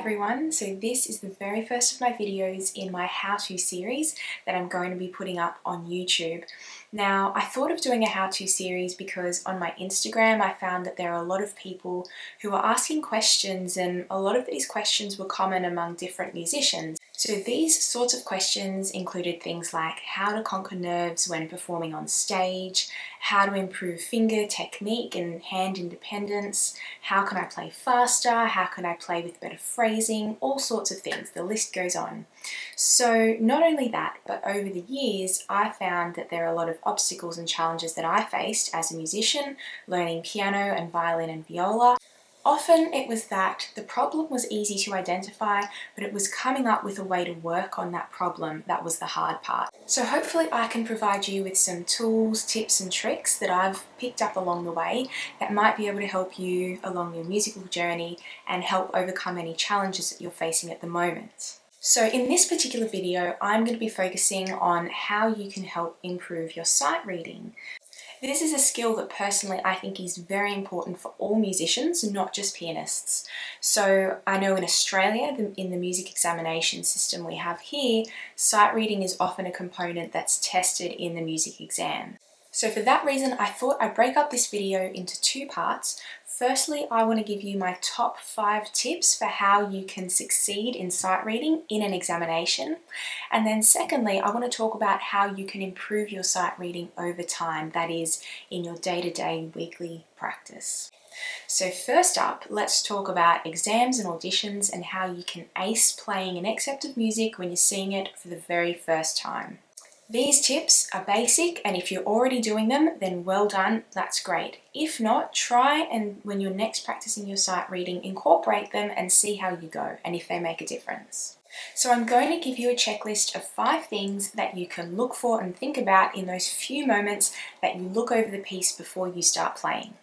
everyone, so this is the very first of my videos in my how-to series that I'm going to be putting up on YouTube. Now, I thought of doing a how-to series because on my Instagram I found that there are a lot of people who are asking questions, and a lot of these questions were common among different musicians. So these sorts of questions included things like how to conquer nerves when performing on stage, how to improve finger technique and hand independence, how can I play faster, how can I play with better phrasing, all sorts of things. The list goes on. So not only that, but over the years I found that there are a lot of obstacles and challenges that I faced as a musician, learning piano and violin and viola. Often it was that the problem was easy to identify, but it was coming up with a way to work on that problem that was the hard part. So hopefully I can provide you with some tools, tips and tricks that I've picked up along the way that might be able to help you along your musical journey and help overcome any challenges that you're facing at the moment. So in this particular video, I'm going to be focusing on how you can help improve your sight reading. This is a skill that personally I think is very important for all musicians, not just pianists. So I know in Australia, in the music examination system we have here, sight reading is often a component that's tested in the music exam. So for that reason, I thought I'd break up this video into two parts. Firstly, I want to give you my top 5 tips for how you can succeed in sight reading in an examination. And then secondly, I want to talk about how you can improve your sight reading over time, that is, in your day-to-day weekly practice. So first up, let's talk about exams and auditions and how you can ace playing an excerpt of music when you're seeing it for the very first time. These tips are basic, and if you're already doing them, then well done, that's great. If not, try and when you're next practicing your sight reading, incorporate them and see how you go and if they make a difference. So I'm going to give you a checklist of 5 things that you can look for and think about in those few moments that you look over the piece before you start playing.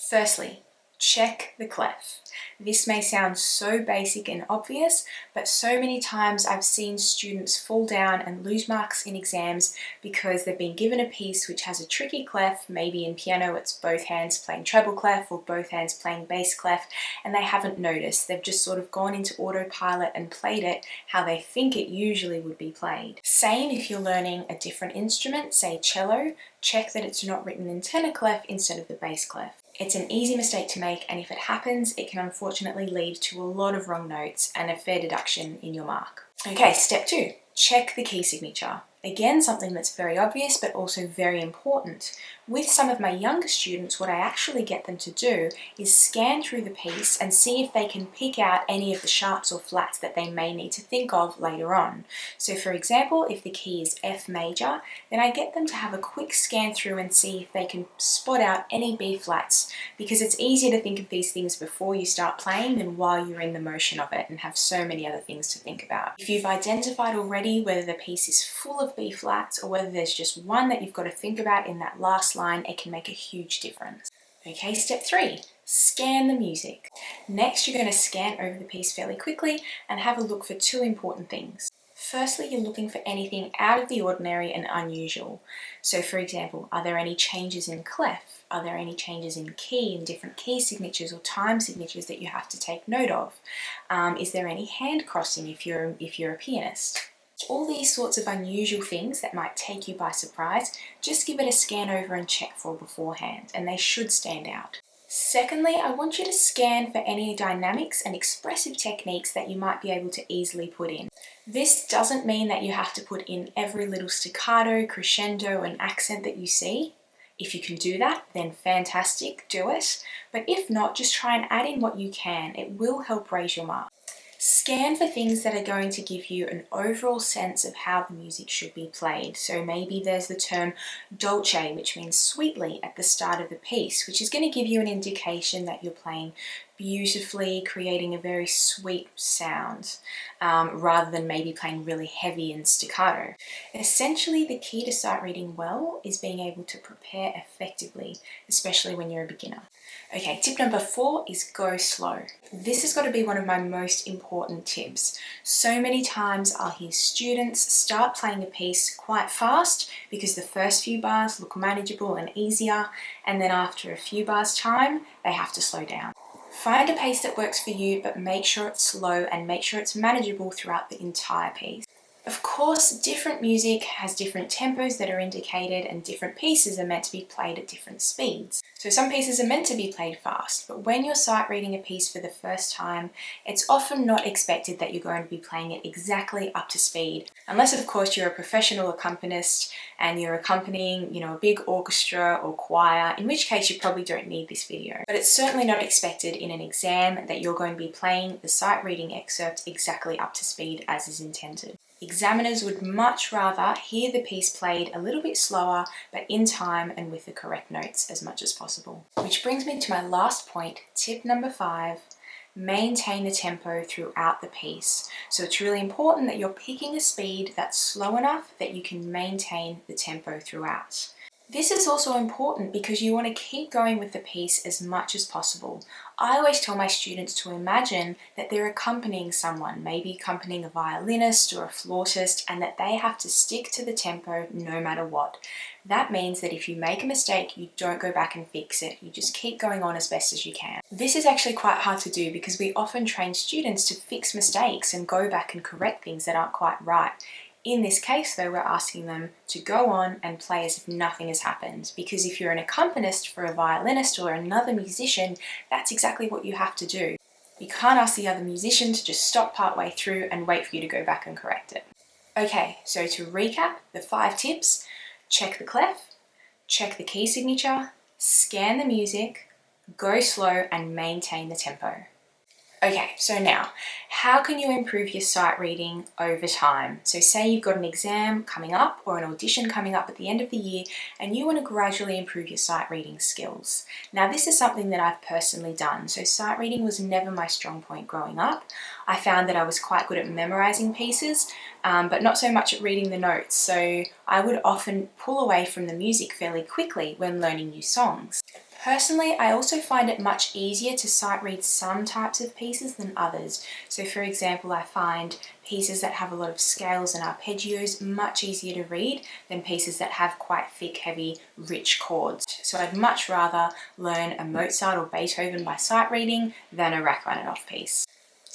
Firstly, check the clef. This may sound so basic and obvious, but so many times I've seen students fall down and lose marks in exams because they've been given a piece which has a tricky clef. Maybe in piano it's both hands playing treble clef or both hands playing bass clef, and they haven't noticed. They've just sort of gone into autopilot and played it how they think it usually would be played. Same if you're learning a different instrument, say cello, check that it's not written in tenor clef instead of the bass clef. It's an easy mistake to make, and if it happens, it can unfortunately lead to a lot of wrong notes and a fair deduction in your mark. Okay, step 2, check the key signature. Again, something that's very obvious but also very important. With some of my younger students, what I actually get them to do is scan through the piece and see if they can pick out any of the sharps or flats that they may need to think of later on. So for example, if the key is F major, then I get them to have a quick scan through and see if they can spot out any B flats, because it's easier to think of these things before you start playing than while you're in the motion of it and have so many other things to think about. If you've identified already whether the piece is full of B flats or whether there's just one that you've got to think about in that last line, it can make a huge difference. Okay, step 3, scan the music. Next, you're going to scan over the piece fairly quickly and have a look for 2 important things. Firstly, you're looking for anything out of the ordinary and unusual. So for example, are there any changes in clef? Are there any changes in key and different key signatures or time signatures that you have to take note of? Is there any hand crossing if you're a pianist? All these sorts of unusual things that might take you by surprise, just give it a scan over and check for beforehand, and they should stand out. Secondly, I want you to scan for any dynamics and expressive techniques that you might be able to easily put in. This doesn't mean that you have to put in every little staccato, crescendo and accent that you see. If you can do that, then fantastic, do it. But if not, just try and add in what you can. It will help raise your mark. Scan for things that are going to give you an overall sense of how the music should be played. So maybe there's the term dolce, which means sweetly, at the start of the piece, which is going to give you an indication that you're playing beautifully, creating a very sweet sound, rather than maybe playing really heavy and staccato. Essentially, the key to sight reading well is being able to prepare effectively, especially when you're a beginner. Okay, tip number 4 is go slow. This has got to be one of my most important tips. So many times I'll hear students start playing a piece quite fast because the first few bars look manageable and easier, and then after a few bars time, they have to slow down. Find a pace that works for you, but make sure it's slow and make sure it's manageable throughout the entire piece. Of course, different music has different tempos that are indicated and different pieces are meant to be played at different speeds. So some pieces are meant to be played fast, but when you're sight reading a piece for the first time, it's often not expected that you're going to be playing it exactly up to speed. Unless of course you're a professional accompanist and you're accompanying, a big orchestra or choir, in which case you probably don't need this video. But it's certainly not expected in an exam that you're going to be playing the sight reading excerpt exactly up to speed as is intended. Examiners would much rather hear the piece played a little bit slower, but in time and with the correct notes as much as possible. Which brings me to my last point, tip number 5, maintain the tempo throughout the piece. So it's really important that you're picking a speed that's slow enough that you can maintain the tempo throughout. This is also important because you want to keep going with the piece as much as possible. I always tell my students to imagine that they're accompanying someone, maybe accompanying a violinist or a flautist, and that they have to stick to the tempo no matter what. That means that if you make a mistake, you don't go back and fix it. You just keep going on as best as you can. This is actually quite hard to do because we often train students to fix mistakes and go back and correct things that aren't quite right. In this case though, we're asking them to go on and play as if nothing has happened, because if you're an accompanist for a violinist or another musician, that's exactly what you have to do. You can't ask the other musician to just stop partway through and wait for you to go back and correct it. Okay, so to recap the 5 tips: check the clef, check the key signature, scan the music, go slow and maintain the tempo. Okay, so now, how can you improve your sight reading over time? So say you've got an exam coming up or an audition coming up at the end of the year and you want to gradually improve your sight reading skills. Now this is something that I've personally done. So sight reading was never my strong point growing up. I found that I was quite good at memorizing pieces, but not so much at reading the notes. So I would often pull away from the music fairly quickly when learning new songs. Personally, I also find it much easier to sight read some types of pieces than others. So for example, I find pieces that have a lot of scales and arpeggios much easier to read than pieces that have quite thick, heavy, rich chords. So I'd much rather learn a Mozart or Beethoven by sight reading than a Rachmaninoff piece.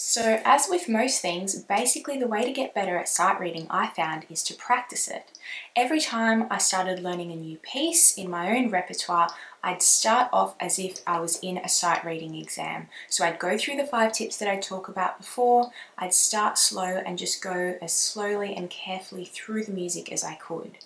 So as with most things, basically the way to get better at sight reading, I found, is to practice it. Every time I started learning a new piece in my own repertoire, I'd start off as if I was in a sight reading exam. So I'd go through the 5 tips that I talked about before, I'd start slow and just go as slowly and carefully through the music as I could.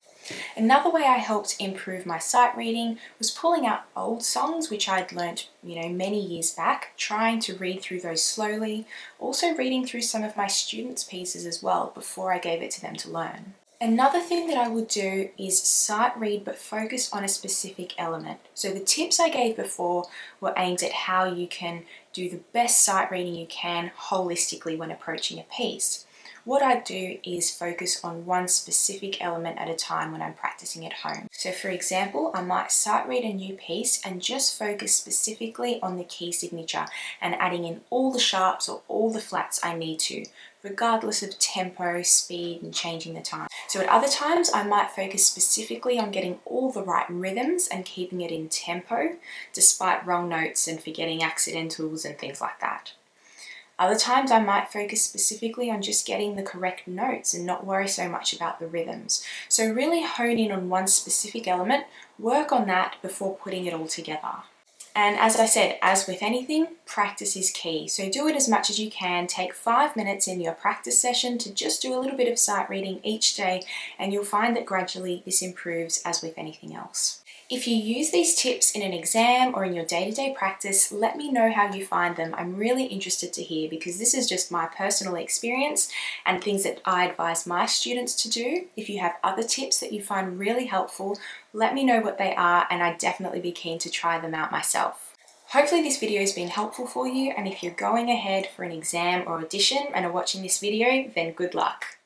Another way I helped improve my sight reading was pulling out old songs which I'd learnt, many years back, trying to read through those slowly, also reading through some of my students' pieces as well before I gave it to them to learn. Another thing that I would do is sight read but focus on a specific element. So the tips I gave before were aimed at how you can do the best sight reading you can holistically when approaching a piece. What I do is focus on one specific element at a time when I'm practicing at home. So for example, I might sight read a new piece and just focus specifically on the key signature and adding in all the sharps or all the flats I need to, regardless of tempo, speed, and changing the time. So at other times, I might focus specifically on getting all the right rhythms and keeping it in tempo, despite wrong notes and forgetting accidentals and things like that. Other times I might focus specifically on just getting the correct notes and not worry so much about the rhythms. So really hone in on one specific element, work on that before putting it all together. And as I said, as with anything, practice is key. So do it as much as you can. Take 5 minutes in your practice session to just do a little bit of sight reading each day, and you'll find that gradually this improves as with anything else. If you use these tips in an exam or in your day-to-day practice, let me know how you find them. I'm really interested to hear because this is just my personal experience and things that I advise my students to do. If you have other tips that you find really helpful, let me know what they are and I'd definitely be keen to try them out myself. Hopefully this video has been helpful for you, and if you're going ahead for an exam or audition and are watching this video, then good luck.